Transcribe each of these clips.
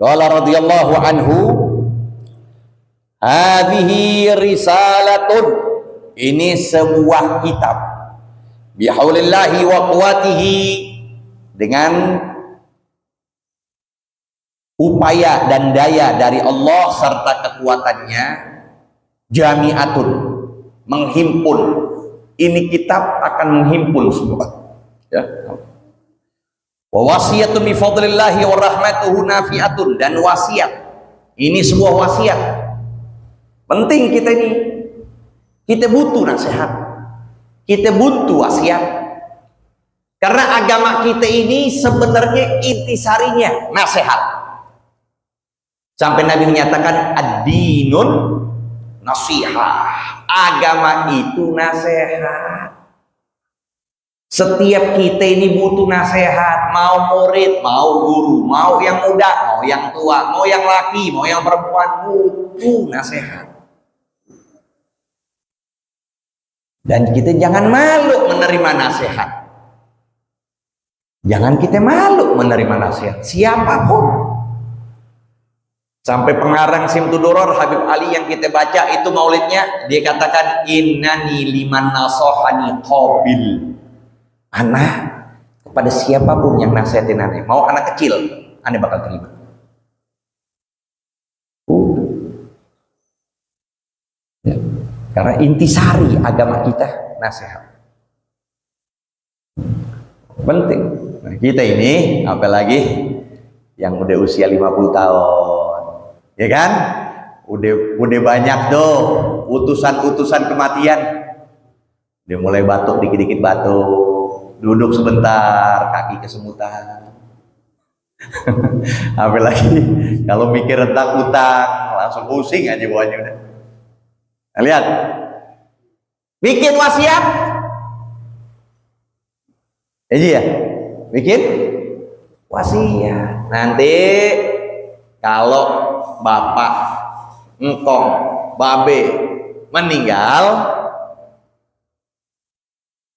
Qala radhiyallahu anhu, hadhihi risalatun, ini sebuah kitab, bihaulillahi wa quwatihi, dengan upaya dan daya dari Allah serta kekuatannya, jami'atun, menghimpun. Ini kitab akan menghimpun semua, ya. Wa wasiyatun bi fadlillahi wa rahmatuhu nafi'atun, dan wasiat. Ini sebuah wasiat. Penting kita ini. Kita butuh nasihat. Kita butuh wasiat. Karena agama kita ini sebenarnya intisarinya nasihat. Sampai Nabi menyatakan ad-dinun nasihah. Agama itu nasihat. Setiap kita ini butuh nasihat, mau murid, mau guru, mau yang muda, mau yang tua, mau yang laki, mau yang perempuan, butuh nasihat. Dan kita jangan malu menerima nasihat. Jangan kita malu menerima nasihat, siapapun. Sampai pengarang Simtuduror Habib Ali yang kita baca itu maulidnya, dia katakan innani liman nasohani qabil. Anak, kepada siapapun yang nasihatin aneh, mau anak kecil, aneh bakal terima. Ya. Karena intisari agama kita nasihat. Penting. Nah, kita ini apalagi yang udah usia 50 tahun, ya kan? Udah banyak tuh utusan kematian. Dia mulai batuk, dikit-dikit batuk. Duduk sebentar, kaki kesemutan. Apalagi kalau mikir tentang utang, langsung pusing aja bawahnya udah. Nah, lihat, bikin wasiat, ya, bikin wasiat. Nanti kalau bapak, engkong, babe meninggal,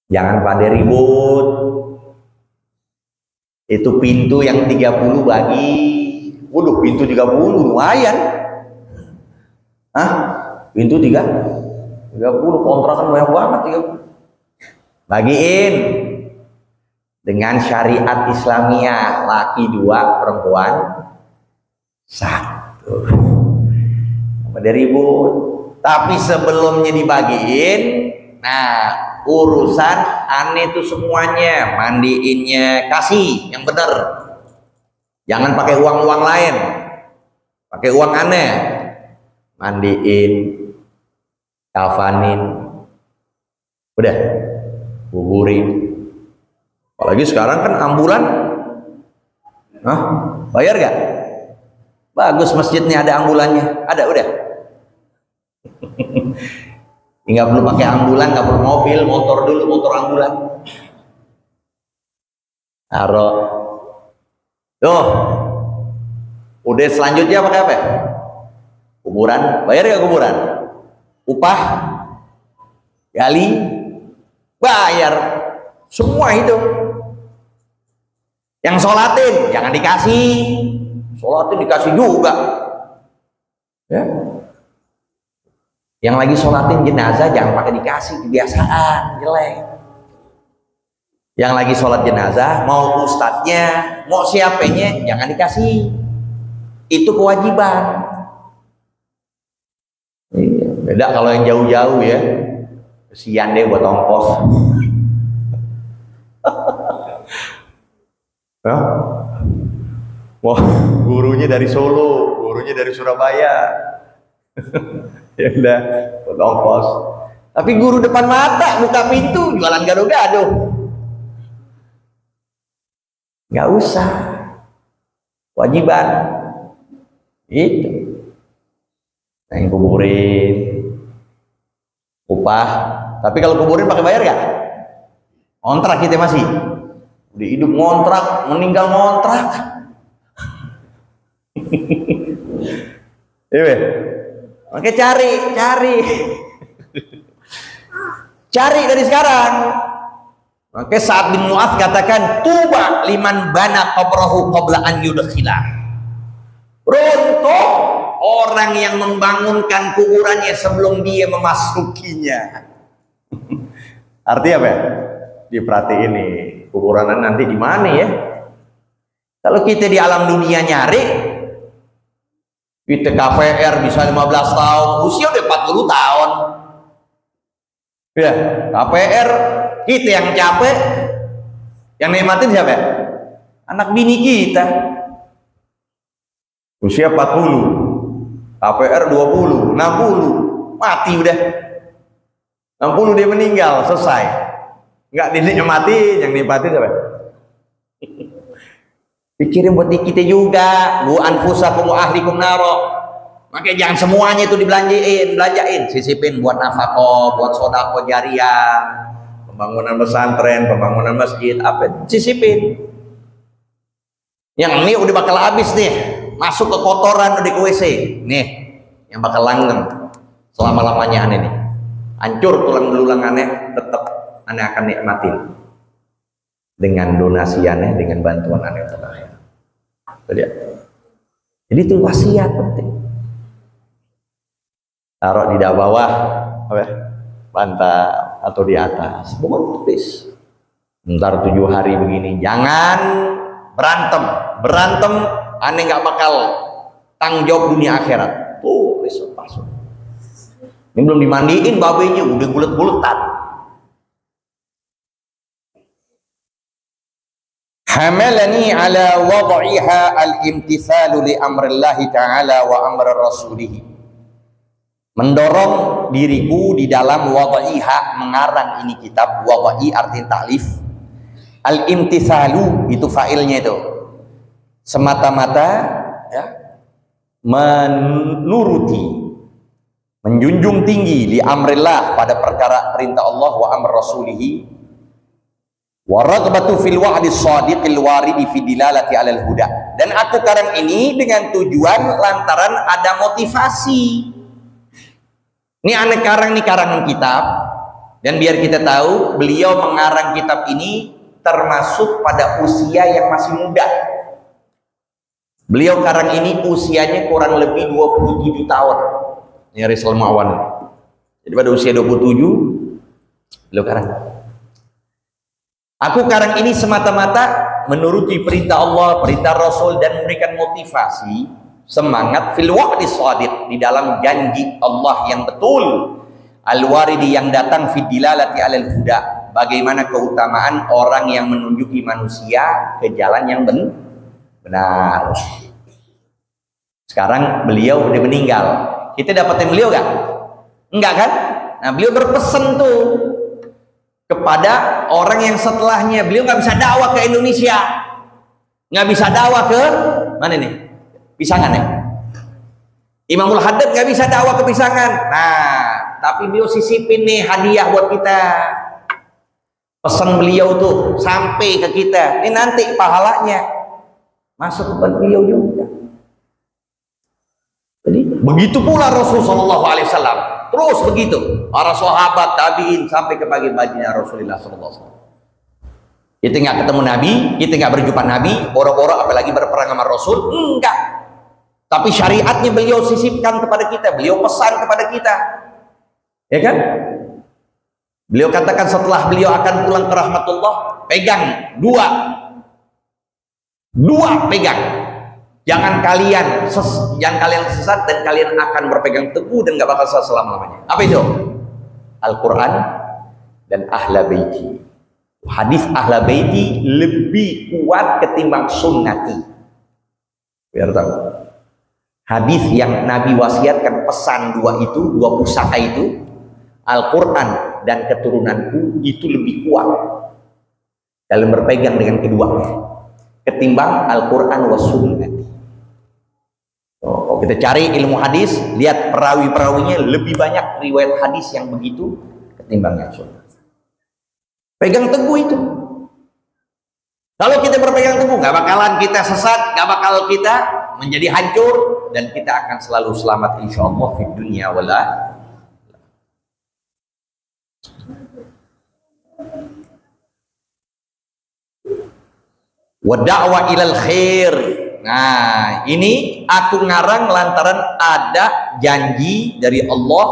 jangan pada ribut. Itu pintu yang 30 bagi. Waduh, pintu 30 lumayan. Hah? Pintu 30 kontrakan banyak banget 30. Bagiin dengan syariat Islamiyah, laki 2, perempuan 1. Pada ribut. Tapi sebelumnya dibagiin, nah, urusan aneh itu semuanya, mandiinnya kasih yang benar, jangan pakai uang lain, pakai uang aneh, mandiin, kafanin, udah kuburin. Apalagi sekarang kan ambulan, bayar gak? Bagus, masjidnya ada ambulannya, ada udah. Nggak perlu pakai ambulan, nggak perlu mobil, motor dulu, motor ambulan. Taruh. Tuh. Udah selanjutnya pakai apa? Kuburan. Bayar nggak kuburan? Upah? Gali? Bayar. Semua itu. Yang sholatin, jangan dikasih. Sholatin dikasih juga. Ya. Yang lagi sholatin jenazah jangan pakai dikasih, kebiasaan jelek. Yang lagi sholat jenazah, mau ustadznya, mau siapanya, jangan dikasih. Itu kewajiban. Iya, beda kalau yang jauh-jauh ya. Kesian deh buat ongkos. Wah, gurunya dari Solo, gurunya dari Surabaya. Ya udah, buat ongkos. Tapi guru depan mata, buka pintu, jualan gado-gado. Nggak usah. Wajiban. Itu. Nah, yang kuburin. Upah. Tapi kalau kuburin pakai bayar nggak? Ngontrak kita masih. Udah hidup ngontrak, meninggal ngontrak. Iya. Oke, cari dari sekarang. Oke, Sa'ad bin Mu'adz katakan, tuba liman bana qabrahu qabla an yudkhilah. orang yang membangunkan kuburannya sebelum dia memasukinya. Artinya apa ya? Diperhatiin nih, kuburan nanti di mana ya? Kalau kita di alam dunia nyari, kita KPR bisa 15 tahun, usia udah 40 tahun. Ya, KPR kita yang capek, yang nikmatin siapa? Anak bini kita. Usia 40, KPR 20, 60, mati udah. 60 dia meninggal, selesai. Enggak dinikmati, yang nikmati siapa? Pikirin buat kita juga, bu anfusakum wa ahlikum naro. Makanya jangan semuanya itu belanjain, sisipin buat nafkah, buat sedekah jariah, pembangunan pesantren, pembangunan masjid, apa sisipin. Yang ini udah bakal habis nih, masuk ke kotoran udah ke WC, nih yang bakal langgeng selama-lamanya aneh nih, hancur tulang belulang aneh, tetap aneh akan nikmatin dengan donasi aneh, dengan bantuan aneh untuk aneh. Jadi itu wasiat penting. Taruh di bawah apa ya? Bantal atau di atas, pokoknya tulis. Ntar 7 hari begini, jangan berantem aneh nggak bakal tanggung jawab dunia akhirat. Tulis pasut. Ini belum dimandiin babenya udah bulet-buletan. Hamalani ala wad'iha al-imtithalu li amrillahi ta'ala wa amri rasulih. Mendorong diriku di dalam wad'iha, mengarang ini kitab. Wad'i artinya taklif, al-imtithalu itu fa'ilnya itu, semata-mata ya, menuruti, menjunjung tinggi li amrillah, pada perkara perintah Allah, wa amr rasulihi, wa raghbatu fil wa'di shadiqil waridi fi dilalati 'alal huda. Dan aku karang ini dengan tujuan lantaran ada motivasi. Ini aneh karang nih, karangan kitab, dan biar kita tahu beliau mengarang kitab ini termasuk pada usia yang masih muda. Beliau karang ini usianya kurang lebih 27 tahun. Ini Rizal Ma'wan. Jadi pada usia 27 beliau karang. Aku karang ini semata-mata menuruti perintah Allah, perintah Rasul, dan memberikan motivasi, semangat fil wa'di shadiq, di dalam janji Allah yang betul, al-waridi yang datang fi dilalati 'alal huda, bagaimana keutamaan orang yang menunjuki manusia ke jalan yang benar. Sekarang beliau udah meninggal, kita dapetin beliau gak? Enggak kan? Nah, beliau berpesan tuh kepada orang yang setelahnya. Beliau nggak bisa dakwah ke Indonesia, nggak bisa dakwah ke mana nih, Pisangan ya. Imamul Haddad nggak bisa dakwah ke Pisangan. Nah, tapi beliau sisipin nih hadiah buat kita. Pesan beliau tuh sampai ke kita. Ini nanti pahalanya masuk kepada beliau juga. Jadi begitu pula Rasulullah SAW. Terus begitu para sahabat, tabiin, sampai ke pagi baginda Rasulullah SAW. Kita nggak ketemu Nabi, kita nggak berjumpa Nabi, boro-boro apalagi berperang sama Rasul, enggak. Tapi syariatnya beliau sisipkan kepada kita, beliau pesan kepada kita, ya kan? Beliau katakan setelah beliau akan pulang ke rahmatullah, pegang dua pegang. Jangan kalian sesat, dan kalian akan berpegang teguh dan gak bakal sesat selama-lamanya. Apa itu? Al-Quran dan Ahla Baiti. Hadis Ahla Baiti lebih kuat ketimbang sunnati. Biar tahu. Hadis yang Nabi wasiatkan, pesan dua pusaka itu, Al-Quran dan keturunanku, itu lebih kuat dalam berpegang dengan keduanya ketimbang Al-Quran wa sunnati. Kalau kita cari ilmu hadis, lihat perawi-perawinya lebih banyak riwayat hadis yang begitu ketimbang yang sunnah. Pegang teguh itu. Kalau kita berpegang teguh, nggak bakalan kita sesat, nggak bakal kita menjadi hancur, dan kita akan selalu selamat insya Allah di dunia wala. Wa da'wa ilal khair, Nah, ini aku ngarang lantaran ada janji dari Allah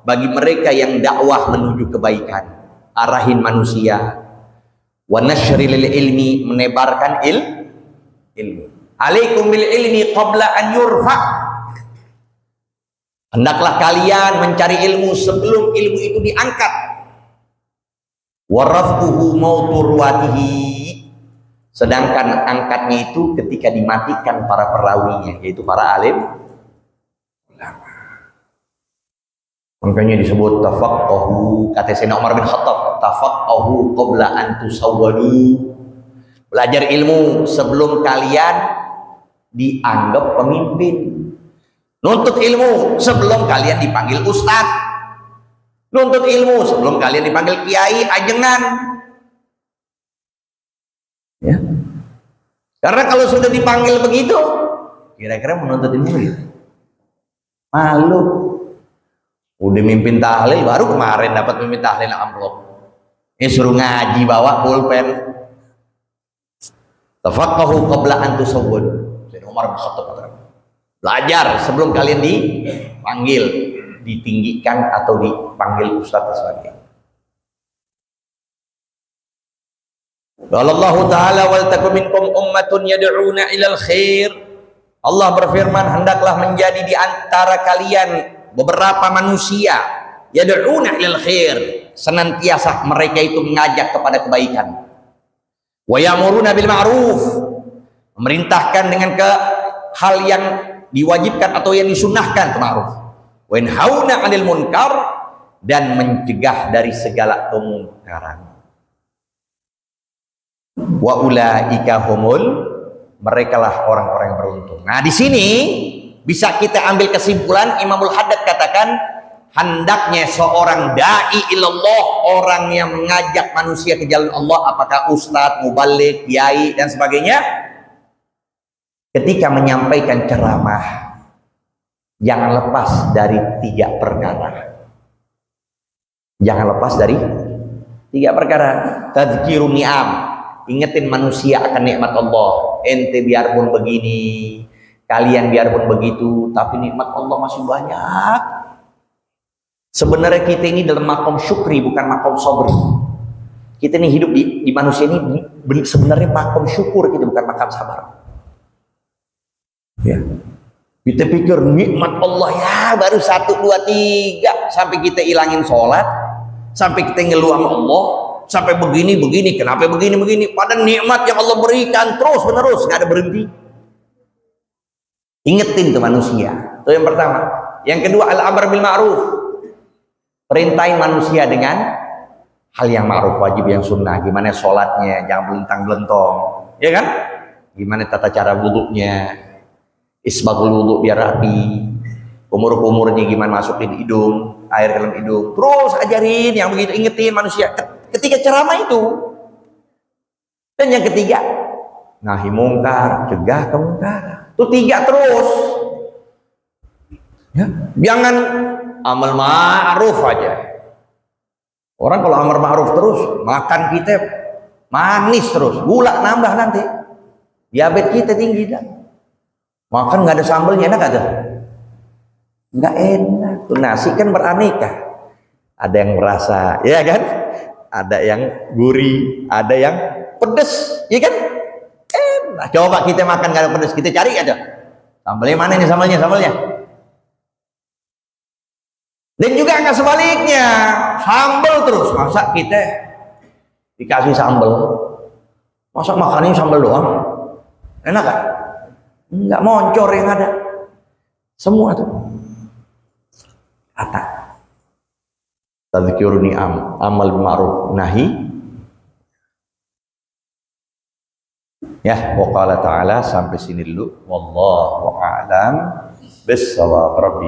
bagi mereka yang dakwah menuju kebaikan, arahin manusia. Wa nashril ilmi, menebarkan ilmu. Alaikum bil ilmi qabla an yurfa. Hendaklah kalian mencari ilmu sebelum ilmu itu diangkat. Warafuhu mauturwatihi, sedangkan angkatnya itu ketika dimatikan para perawinya, yaitu para alim ulama. Makanya disebut tafaqahu, kata Sayyidina Umar bin Khattab, tafaqahu qabla an tusawwadu. Belajar ilmu sebelum kalian dianggap pemimpin. Nuntut ilmu sebelum kalian dipanggil ustadz. Nuntut ilmu sebelum kalian dipanggil kiai, ajengan. Ya. Karena kalau sudah dipanggil begitu, kira-kira menuntut ilmu ya? Malu. Udah mimpin tahlil, baru kemarin dapat mimpin tahlil amplop. Suruh ngaji bawa pulpen. Tafaqahu qabla an tusawwad. Sayyidina Umar bin Khattab katakan, belajar sebelum kalian dipanggil, ditinggikan atau dipanggil ustaz dan sebagainya. Allah Ta'ala wal takum minkum ummatun yad'una ilal khair. Allah berfirman, hendaklah menjadi di antara kalian beberapa manusia yad'una ilal khair, senantiasa mereka itu mengajak kepada kebaikan. Wa ya'muruna bil ma'ruf, memerintahkan dengan hal yang diwajibkan atau yang disunnahkan, itu ma'ruf. Wa yanhauna 'anil munkar, dan mencegah dari segala kemungkaran. Wa ulaika humul, merekalah orang-orang yang beruntung. Nah, di sini bisa kita ambil kesimpulan, Imamul Haddad katakan hendaknya seorang dai ilallah, orang yang mengajak manusia ke jalan Allah, apakah ustadz, mubaligh, kiai dan sebagainya, ketika menyampaikan ceramah jangan lepas dari 3 perkara. Jangan lepas dari 3 perkara. Tadzkirun ni'am, ingetin manusia akan nikmat Allah. Ente biarpun begini, kalian biarpun begitu, tapi nikmat Allah masih banyak. Sebenarnya kita ini dalam makom syukri, bukan makom sobri. Kita ini hidup di manusia ini sebenarnya makom syukur, kita bukan makom sabar. Ya. Kita pikir nikmat Allah ya baru 1, 2, 3, sampai kita hilangin sholat, sampai kita ngeluh sama Allah, sampai begini, kenapa begini, padahal nikmat yang Allah berikan terus menerus, nggak ada berhenti. Ingetin tuh manusia, itu yang pertama. Yang kedua, al-amr bil ma'ruf, perintahin manusia dengan hal yang ma'ruf, wajib yang sunnah. Gimana sholatnya, jangan belentang-belentong, ya kan? Gimana tata cara wudhunya, isbagul wudhu biar rapi, kumur-kumurnya gimana masukin hidung, air ke dalam hidung, terus ajarin yang begitu, ingetin manusia ketika ceramah itu. Dan yang ketiga, nahi mungkar, cegah kemungkaran. Itu 3 terus. Ya, jangan amal ma'ruf aja. Orang kalau amal ma'ruf terus, makan kita manis terus, gula nambah nanti, diabetes kita tinggi dah. Makan nggak ada sambalnya, enak ada? Nggak enak. Tuh nasi kan beraneka. Ada yang merasa, ya kan? Ada yang gurih, ada yang pedes, ya kan? Enak. Coba kita makan nggak ada pedes, kita cari aja. Sambalnya mana ini sambalnya? Dan juga nggak sebaliknya, sambal terus. Masa kita dikasih sambal, masa makannya sambal doang? Enak kan? Enggak, moncor yang ada semua tuh. Kata tadzkirun ni'am, amal ma'ruf, nahi. Ya, wa qala ta'ala, sampai sini dulu. Wallahu a'lam bissawab.